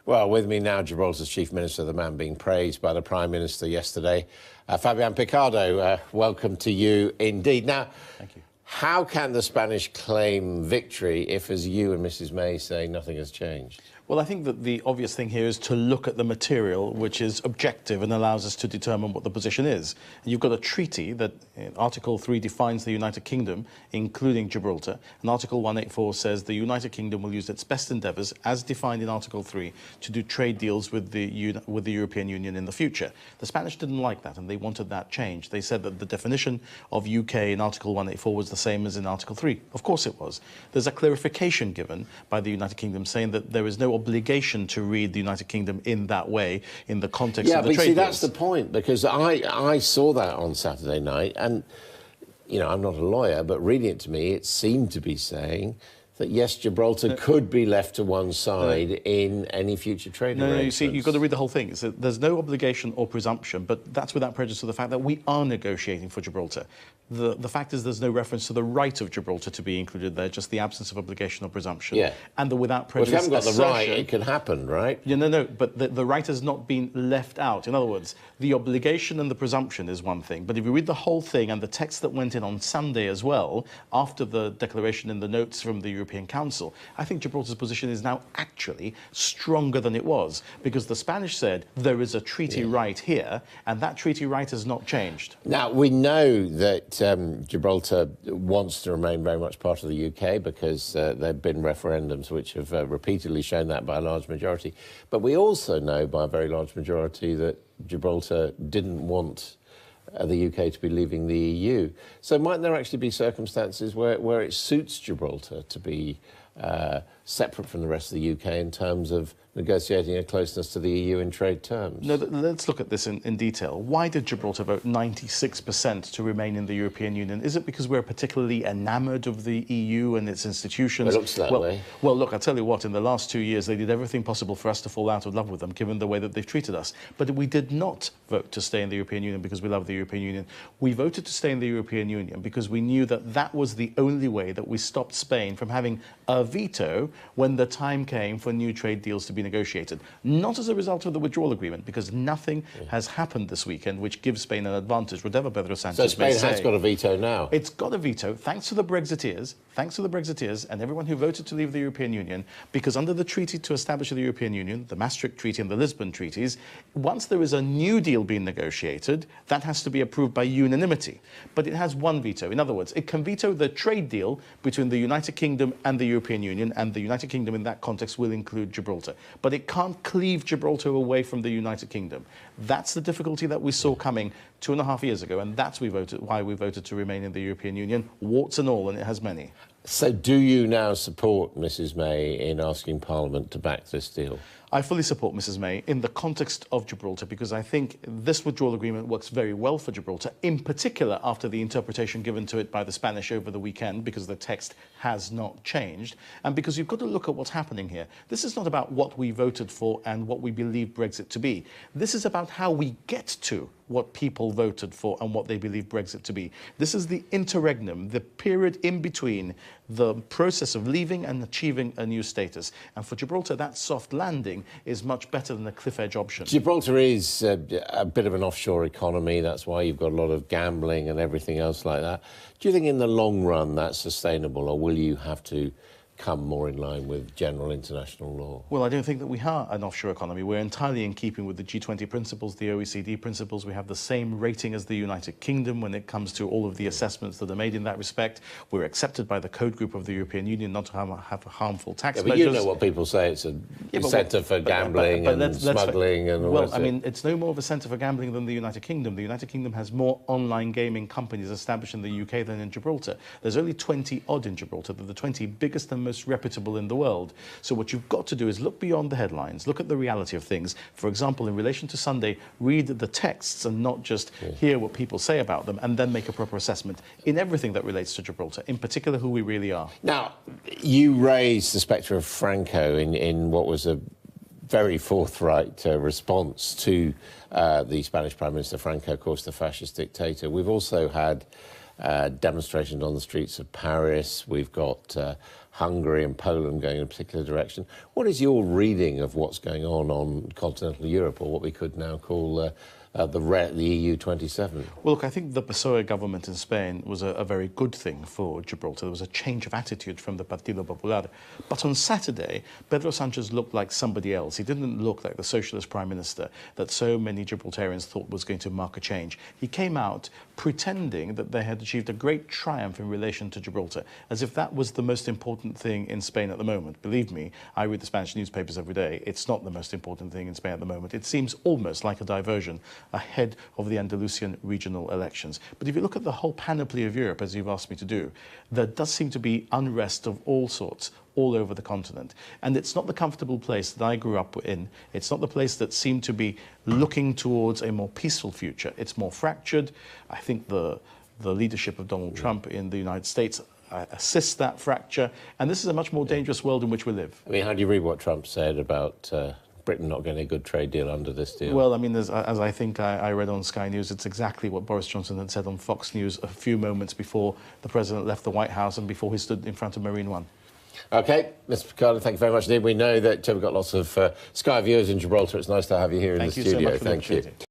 Well, with me now, Gibraltar's Chief Minister, the man being praised by the Prime Minister yesterday, Fabian Picardo. Welcome to you indeed. Now, thank you. How can the Spanish claim victory if, as you and Mrs May say, nothing has changed? Well, I think that the obvious thing here is to look at the material, which is objective and allows us to determine what the position is. And you've got a treaty that Article 3 defines the United Kingdom, including Gibraltar, and Article 184 says the United Kingdom will use its best endeavours, as defined in Article 3, to do trade deals with the European Union in the future. The Spanish didn't like that, and they wanted that changed. They said that the definition of UK in Article 184 was the same as in Article 3. Of course it was. There's a clarification given by the United Kingdom saying that there is no obligation to read the United Kingdom in that way in the context of the trade deals. Yeah, but see, that's the point, because I saw that on Saturday night, and, you know, I'm not a lawyer, but reading it to me, it seemed to be saying that, yes, Gibraltar could be left to one side in any future trade arrangements. No, you see, you've got to read the whole thing. There's no obligation or presumption, but that's without prejudice to the fact that we are negotiating for Gibraltar. The fact is there's no reference to the right of Gibraltar to be included there, just the absence of obligation or presumption. Yeah. And the without prejudice Well, if you haven't got the right, it can happen, right? Yeah, no, but the right has not been left out. In other words, the obligation and the presumption is one thing, but if you read the whole thing and the text that went in on Sunday as well, after the declaration in the notes from the European Council, I think Gibraltar's position is now actually stronger than it was, because the Spanish said there is a treaty right here, and that treaty right has not changed. Now, we know that Gibraltar wants to remain very much part of the UK because there have been referendums which have repeatedly shown that by a large majority. But we also know by a very large majority that Gibraltar didn't want the UK to be leaving the EU. So might there actually be circumstances where it suits Gibraltar to be separate from the rest of the UK in terms of negotiating a closeness to the EU in trade terms? No, let's look at this in detail. Why did Gibraltar vote 96% to remain in the European Union? Is it because we're particularly enamoured of the EU and its institutions? It looks that way. Well, look, I'll tell you what, in the last 2 years, they did everything possible for us to fall out of love with them, given the way that they've treated us. But we did not vote to stay in the European Union because we love the European Union. We voted to stay in the European Union because we knew that that was the only way that we stopped Spain from having a veto when the time came for new trade deals to be negotiated. Not as a result of the withdrawal agreement, because nothing has happened this weekend which gives Spain an advantage, whatever Pedro Sanchez may say. So Spain has got a veto now? It's got a veto, thanks to the Brexiteers and everyone who voted to leave the European Union, because under the treaty to establish the European Union, the Maastricht Treaty and the Lisbon Treaties, once there is a new deal being negotiated, that has to be approved by unanimity. But it has one veto. In other words, it can veto the trade deal between the United Kingdom and the European Union, and the United Kingdom in that context will include Gibraltar. But it can't cleave Gibraltar away from the United Kingdom. That's the difficulty that we saw coming 2.5 years ago, and that's why we voted to remain in the European Union, warts and all, and it has many. So do you now support Mrs May in asking Parliament to back this deal? I fully support Mrs May in the context of Gibraltar, because I think this withdrawal agreement works very well for Gibraltar, in particular after the interpretation given to it by the Spanish over the weekend, because the text has not changed, and because you've got to look at what's happening here. This is not about what we voted for and what we believe Brexit to be. This is about how we get to what people voted for and what they believe Brexit to be. This is the interregnum, the period in between the process of leaving and achieving a new status. And for Gibraltar, that soft landing is much better than the cliff edge option. Gibraltar is a bit of an offshore economy. That's why you've got a lot of gambling and everything else like that. Do you think in the long run that's sustainable, or will you have to come more in line with general international law? Well, I don't think that we are an offshore economy. We're entirely in keeping with the G20 principles, the OECD principles. We have the same rating as the United Kingdom when it comes to all of the assessments that are made in that respect. We're accepted by the code group of the European Union not to have harmful tax measures. But you know what people say, it's a centre for gambling and smuggling and all that. Well, I mean, it's no more of a centre for gambling than the United Kingdom. The United Kingdom has more online gaming companies established in the UK than in Gibraltar. There's only 20-odd in Gibraltar. They're the 20 biggest and most reputable in the world. So what you've got to do is look beyond the headlines, look at the reality of things. For example, in relation to Sunday, read the texts and not just hear what people say about them, and then make a proper assessment in everything that relates to Gibraltar, in particular who we really are. Now, you raised the spectre of Franco in what was a very forthright response to the Spanish Prime Minister Franco, of course, the fascist dictator. We've also had demonstrations on the streets of Paris. We've got Hungary and Poland going in a particular direction. What is your reading of what's going on continental Europe, or what we could now call the EU 27? Well, look, I think the PSOE government in Spain was a very good thing for Gibraltar. There was a change of attitude from the Partido Popular. But on Saturday, Pedro Sanchez looked like somebody else. He didn't look like the socialist prime minister that so many Gibraltarians thought was going to mark a change. He came out pretending that they had achieved a great triumph in relation to Gibraltar, as if that was the most important thing in Spain at the moment. Believe me, I read the Spanish newspapers every day. It's not the most important thing in Spain at the moment. It seems almost like a diversion ahead of the Andalusian regional elections. But if you look at the whole panoply of Europe, as you've asked me to do, there does seem to be unrest of all sorts all over the continent. And it's not the comfortable place that I grew up in. It's not the place that seemed to be looking towards a more peaceful future. It's more fractured. I think the leadership of Donald Trump in the United States assists that fracture. And this is a much more dangerous world in which we live. I mean, how do you read what Trump said about Britain not getting a good trade deal under this deal? Well, I mean, as I think I read on Sky News, it's exactly what Boris Johnson had said on Fox News a few moments before the president left the White House and before he stood in front of Marine One. OK, Mr Picardo, thank you very much indeed. We know that we've got lots of Sky viewers in Gibraltar. It's nice to have you here in the studio. Thank you so much for the Thank you. opportunity.